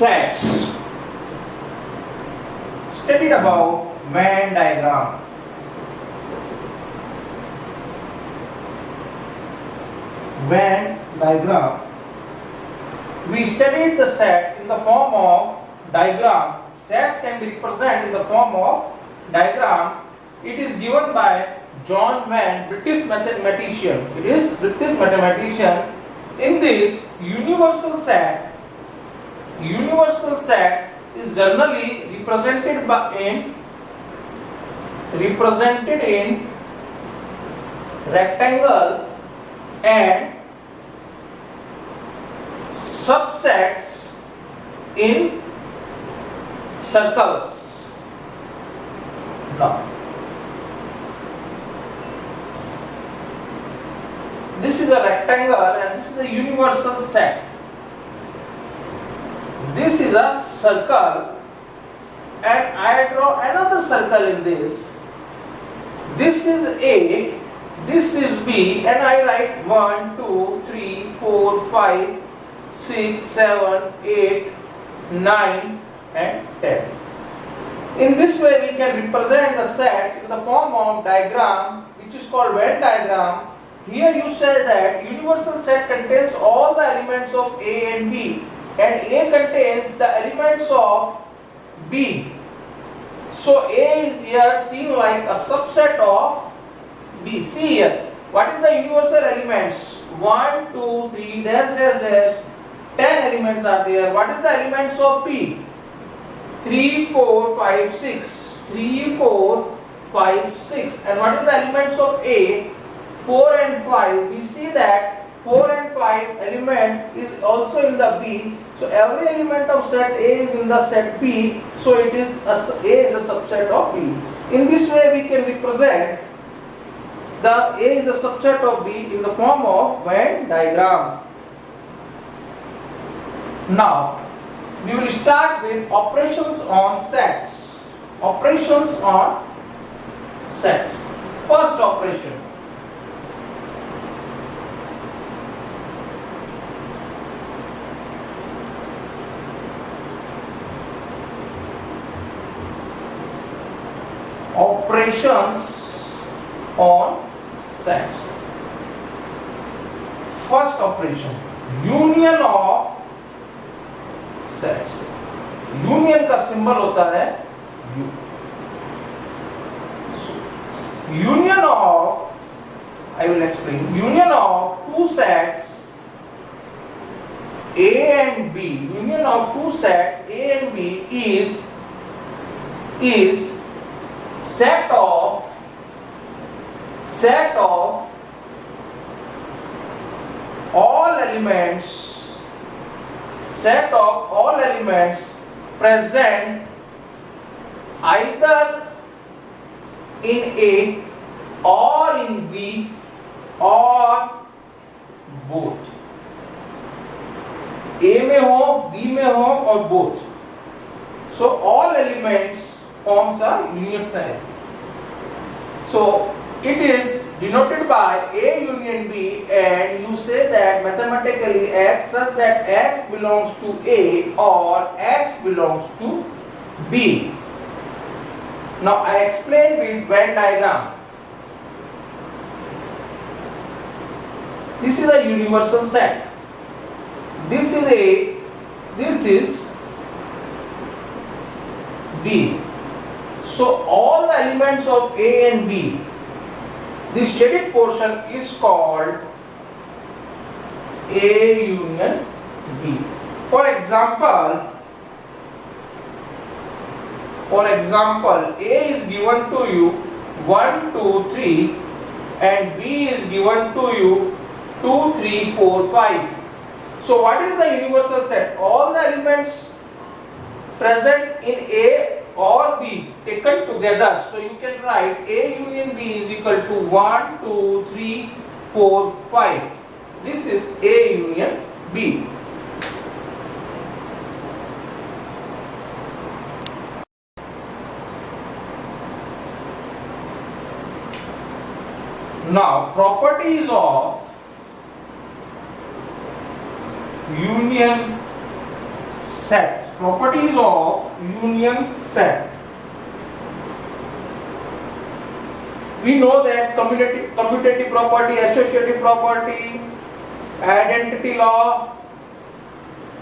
sets studied about Venn diagram. Venn diagram. We studied the set in the form of diagram. Sets can be represented in the form of diagram. It is given by John Venn, British mathematician. It is British mathematician. In this universal set is generally represented in rectangle and subsets in circles. Now, this is a rectangle and this is a universal set. This is a circle and I draw another circle in this. This is A, this is B, and I write 1, 2, 3, 4, 5, 6, 7, 8, 9 and 10. In this way we can represent the sets in the form of diagram which is called Venn diagram. Here you say that universal set contains all the elements of A and B and A contains the elements of B. So A is here seen like a subset of B. See here, what is the universal elements? 1, 2, 3, dash, dash, dash. 10 elements are there. What is the elements of B? 3, 4, 5, 6. 3, 4, 5, 6. And what is the elements of A? 4 and 5. We see that 4 and 5 element is also in the B. So every element of set A is in the set B. So it is A is a subset of B. In this way we can represent the A is a subset of B in the form of Venn diagram. Now we will start with operations on sets. Operations on sets. First operation. Operations on sets. First operation, union of sets. Union का symbol होता है U. So, union of, I will explain. Union of two sets A and B. Union of two sets A and B is set of all elements present either in A or in B or both. A में हो, B में हो और both. So all elements forms a union set. So it is denoted by A union B, and you say that mathematically X such that X belongs to A or X belongs to B. Now I explain with Venn diagram. This is a universal set. This is A, this is B. So all the elements of A and B, this shaded portion is called A union B. For example, A is given to you 1, 2, 3 and B is given to you 2, 3, 4, 5. So what is the universal set? All the elements present in A or B taken together. So you can write A union B is equal to 1, 2, 3, 4, 5. This is A union B. Now, properties of union set. properties of union set. We know that commutative property, associative property, identity law,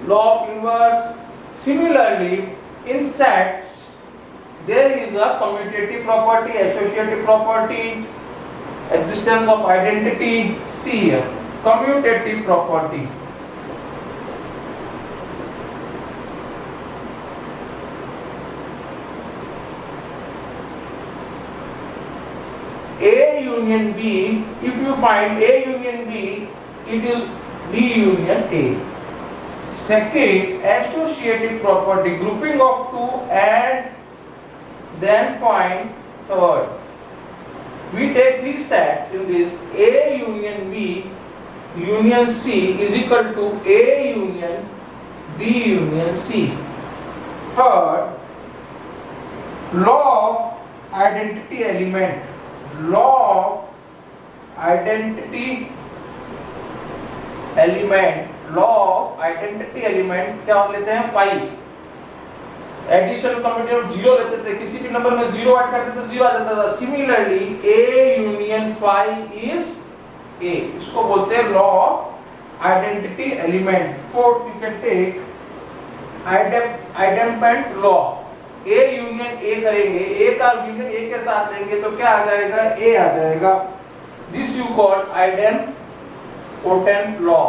law of inverse. Similarly, in sets, there is a commutative property, associative property, existence of identity. See here, commutative property. A union B, if you find A union B, it is B union A. Second, associative property, grouping of two and then find third. We take three sets in this. A union B union C is equal to A union B union C. Third, law of identity element. Law of identity element. Law of identity element क्या लेते हैं 5. Addition commutative 0 लेते थे, किसी भी number में 0 add करते थे 0 आ जाता था. Similarly A union 5 is A. इसको बोलते हैं law of identity element. Fourth you can take idempotent law. A union A करेंगे, A का यूनियन A के साथ लेंगे तो क्या आ जाएगा? A आ जाएगा. This you call idempotent law.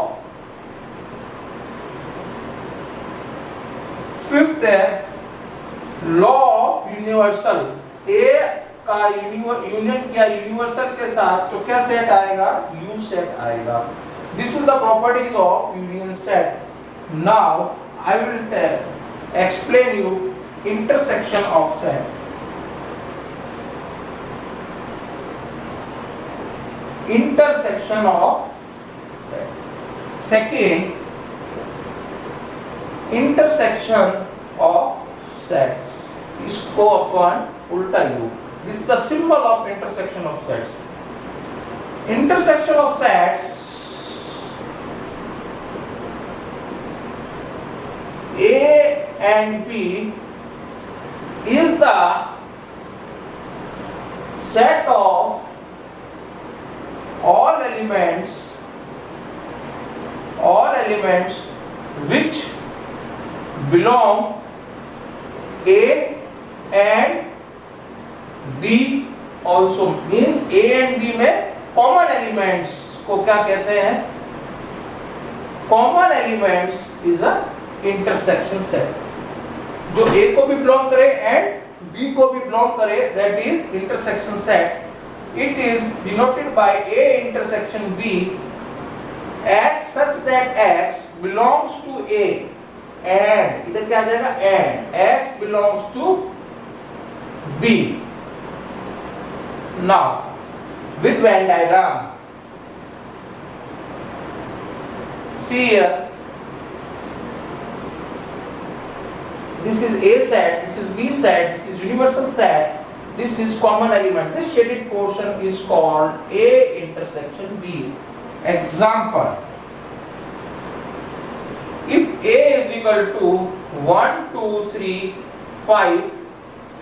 Fifth है लॉ ऑफ यूनिवर्सल. ए का यूनियन किया यूनिवर्सल के साथ तो क्या सेट आएगा? यू सेट आएगा. This is the properties of union set. Now I will explain you intersection of set. Intersection of set. Second, intersection of sets. इसको अपन उल्टा लू. This is the symbol of intersection of sets. Intersection of sets A and B is the set of all elements which belong A and B also. means A and B में common elements को क्या कहते हैं? common elements is a intersection set. जो A को भी belong करे and B को भी belong करे, that is intersection set. It is denoted by A intersection B X such that X belongs to A and इधर क्या आ जाएगा? and X belongs to B. Now with Venn diagram, see here, this is A set, this is B set, this is universal set, this is common element. This shaded portion is called A intersection B. Example, if A is equal to 1, 2, 3, 5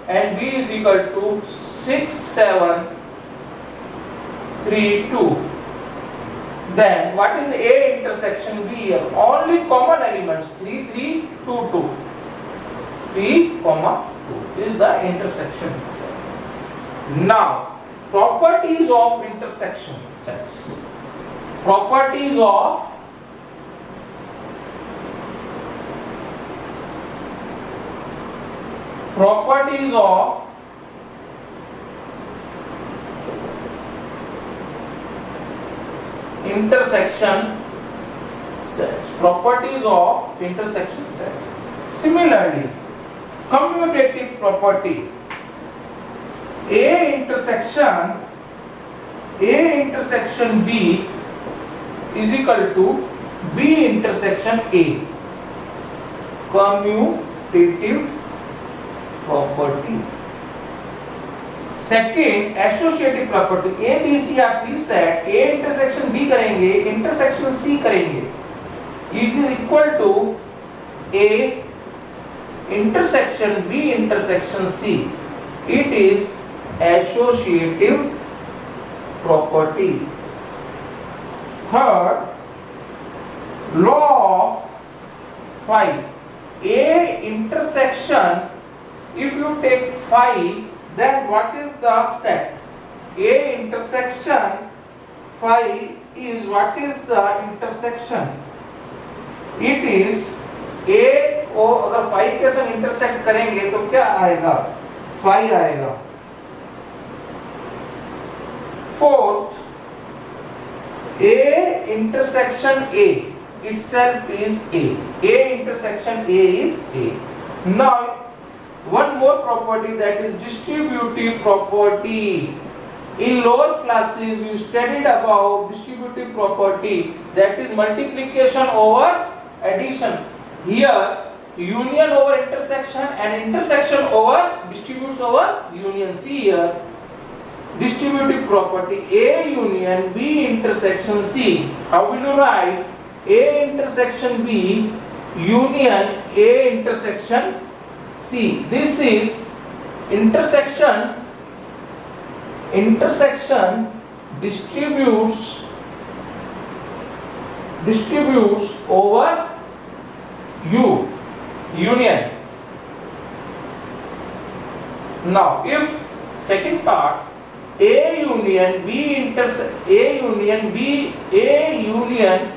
and B is equal to 6, 7, 3, 2, then what is A intersection B here? Only common elements 3, 3, 2, 2. 3, 2 is the intersection set. Now, properties of intersection sets. Properties of intersection sets. Properties of intersection sets. Similarly, commutative property. A intersection B is equal to B intersection A. Commutative property. Second, associative property. A, B, C are three set. A intersection B करेंगे, intersection C करेंगे. Is equal to A intersection B intersection C. It is associative property. Third, law of phi. A intersection, if you take phi, then what is the set? A intersection phi is what is the intersection? It is A को अगर phi के साथ intersect करेंगे तो क्या आएगा? phi आएगा. Fourth, A intersection A itself is A. A intersection A is A. Now, one more property, that is distributive property. In lower classes, you studied about distributive property, that is multiplication over addition. Here, union over intersection and intersection over distributes over union. See here, distributive property A union B intersection C. How will you write? A intersection B union A intersection C. This is intersection distributes over U union. Now if second part, A union B intersect A union B A union,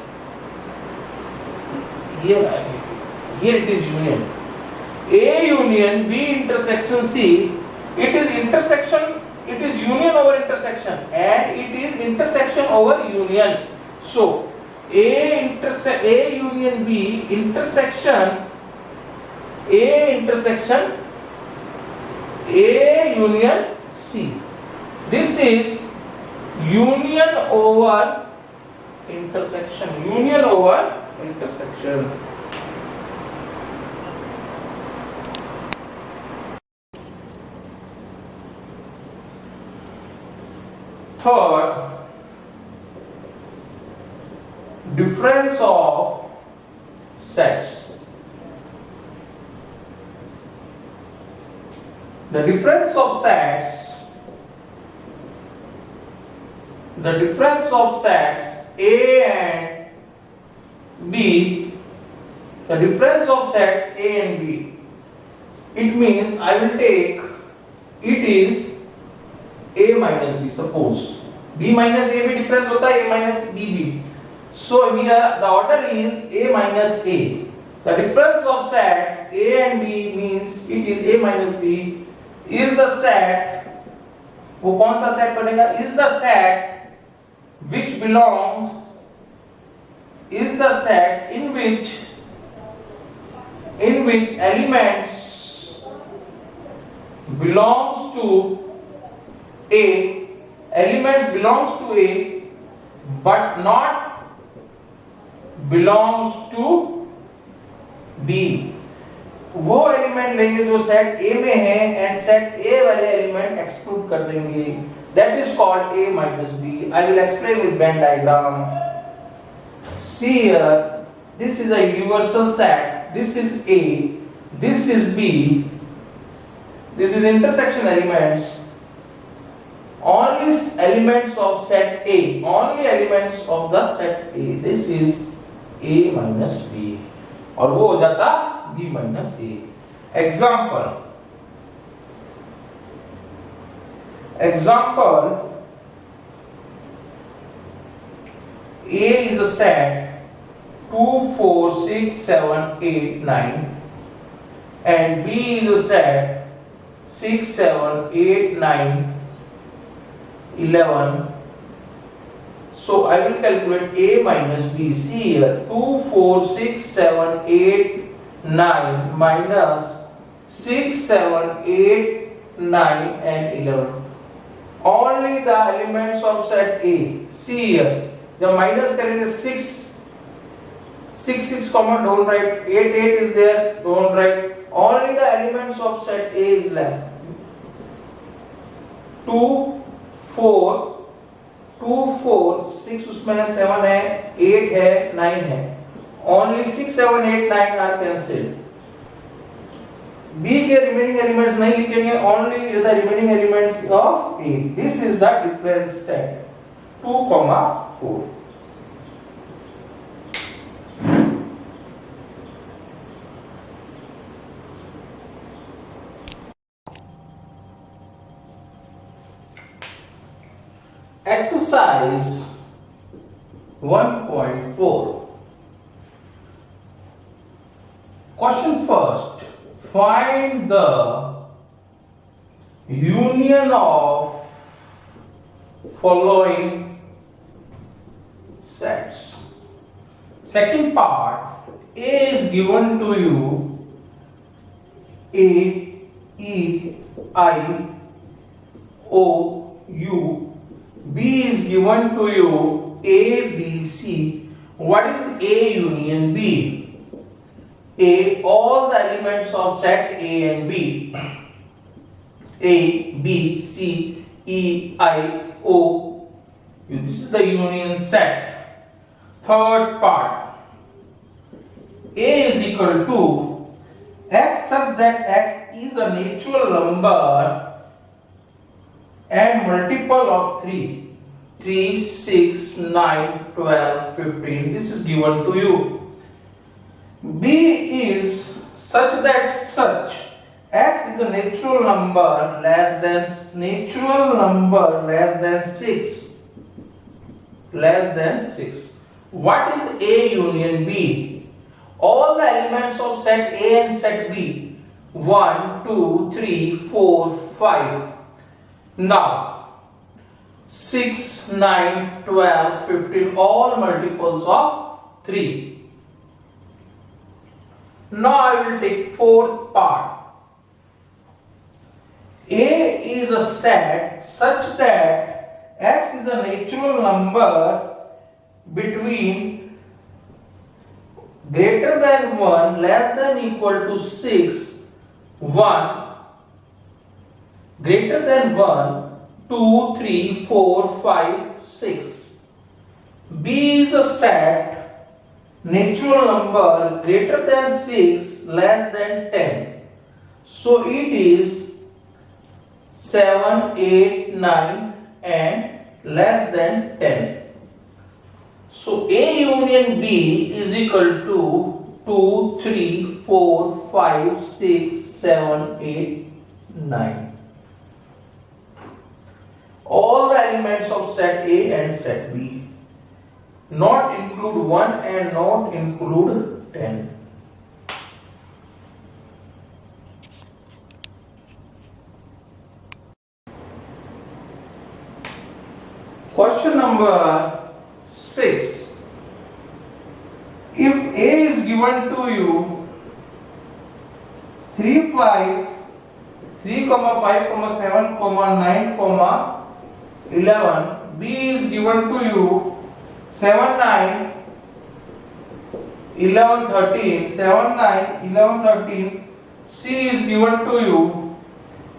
here it is union, A union B intersection C, it is intersection, it is union over intersection and it is intersection over union. So A union B intersection A intersection A union C. This is union over intersection. Union over intersection. Third, difference of sets. The difference of sets A and B, the difference of sets A and B, it means I will take, it is A minus B. Suppose B minus A भी difference होता है, A minus B भी. So here the order is A minus A. The difference of sets A and B means it is A minus B is the set, वो कौन सा set बनेगा? Is the set which belongs, is the set in which elements belongs to A, elements belongs to A but not belongs to B. वो element लेंगे जो set A में है and set A वाले एलिमेंट एक्सक्लूड कर देंगे. That is called A minus B. I will explain with Venn diagram. See here, this is a universal set. This is A, this is B, this is intersection elements. Only elements of set A, only elements of the set A. This is A minus B. और वो हो जाता B minus A. Example, A is a set 2, 4, 6, 7, 8, 9 and B is a set 6, 7, 8, 9, 11. So I will calculate A minus B. See here, 2, 4, 6, 7, 8, 9 minus 6, 7, 8, 9 and 11. Only the elements of set A. See here, जब minus करेंगे 6 common, don't write. 8 is there, don't write. Only the elements of set A is left. 2, 4, 6 उसमें है, 7 है, 8 है, 9 है. Only 6, 7, 8, 9 are cancelled. B के remaining elements नहीं लिखेंगे, only the remaining elements of A. This is the difference set 2,4. Exercise 1.4. Question first. Find the union of following sets. Second part, A is given to you, A, E, I, O, U. B is given to you, A, B, C. What is A union B? A, all the elements of set A and B. A, B, C, E, I, O. This is the union set. Third part. A is equal to X such that X is a natural number and multiple of 3. 3, 6, 9, 12, 15. This is given to you. B is such that such X is a natural number less than 6. Less than 6. What is A union B? All the elements of set A and set B. 1, 2, 3, 4, 5. Now 6, 9, 12, 15, all multiples of 3. Now I will take fourth part. A is a set such that X is a natural number between greater than 1, less than equal to 6, 1, greater than 1, 2, 3, 4, 5, 6. B is a set natural number greater than 6, less than 10. So it is 7, 8, 9 and less than 10. So A union B is equal to 2, 3, 4, 5, 6, 7, 8, 9. All the elements of set A and set B. Not include 1 and not include 10. Question number 6. If A is given to you 3, 5, 3, 5, 7, 9, 11, B is given to you 7, 9, 11, 13, 7, 9, 11, 13, C is given to you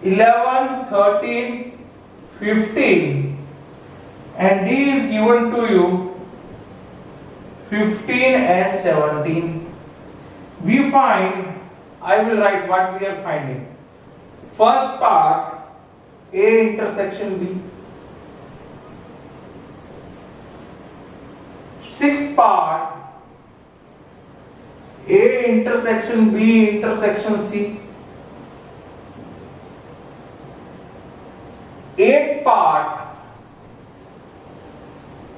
11, 13, 15 and D is given to you 15 and 17. We find, I will write what we are finding. First part, A intersection B. Sixth part, A intersection B intersection C. Eighth part,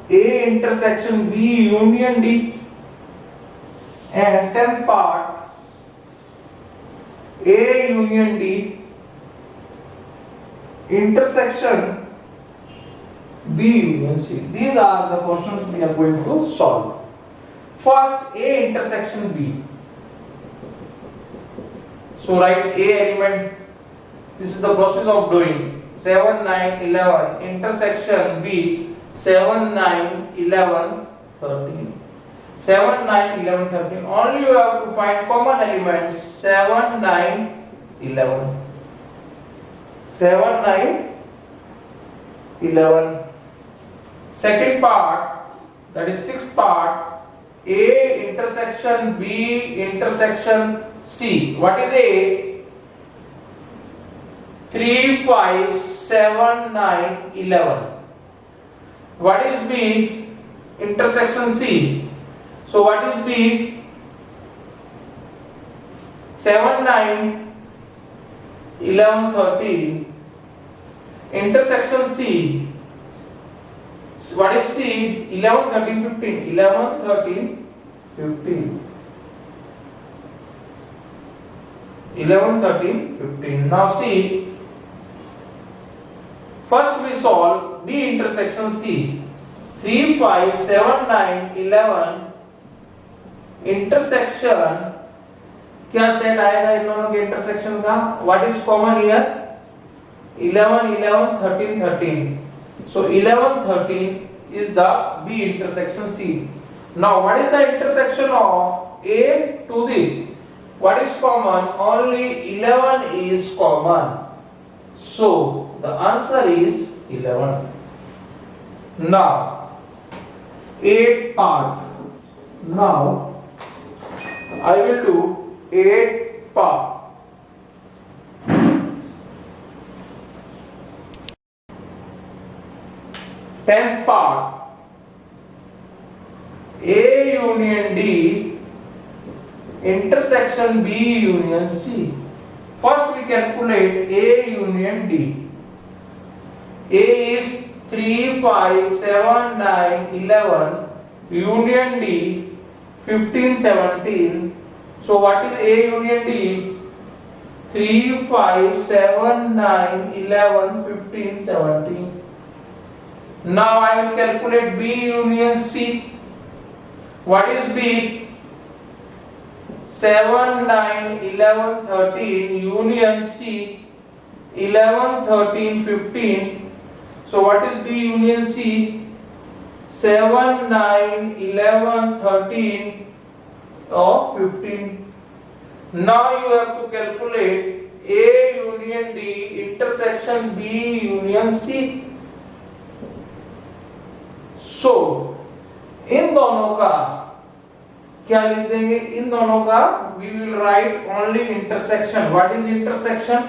A intersection B union D. And 10th part, A union D intersection B union C. These are the questions we are going to solve. First, A intersection B. So write A element. This is the process of doing. 7, 9, 11 intersection B. 7, 9, 11, 13. 7, 9, 11, 13. Only you have to find common elements. 7, 9, 11. 7, 9, 11. Second part, that is sixth part, A intersection B intersection C. What is A? 3, 5, 7, 9, 11. What is B? Intersection C. So what is B? 7, 9, 11, 13. Intersection C. What is C? 11, 13, 15. 11, 13, 15. 11, 13, 15. Now see. First we solve B intersection C. 3, 5, 7, 9, 11. Intersection. क्या set आएगा इन दोनों के intersection का? What is common here? 11, 11, 13, 13. So 11, 13 is the B intersection C. Now what is the intersection of A to this? What is common? Only 11 is common. So the answer is 11. Now 8 part. Now I will do 8 part. Tenth part. A union D intersection B union C. First we calculate A union D. A is 3, 5, 7, 9, 11. Union D 15, 17. So what is A union D? 3, 5, 7, 9, 11, 15, 17. Now I will calculate B union C. What is B? 7, 9, 11, 13. Union C 11, 13, 15. So what is B union C? 7, 9, 11, 13 or 15. Now you have to calculate A union D intersection B union C. So इन दोनों का क्या लिख देंगे? इन दोनों का we will write only intersection. What is intersection?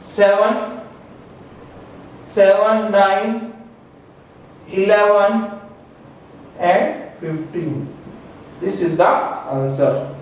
7, 7, 9, 11 and 15. This is the answer.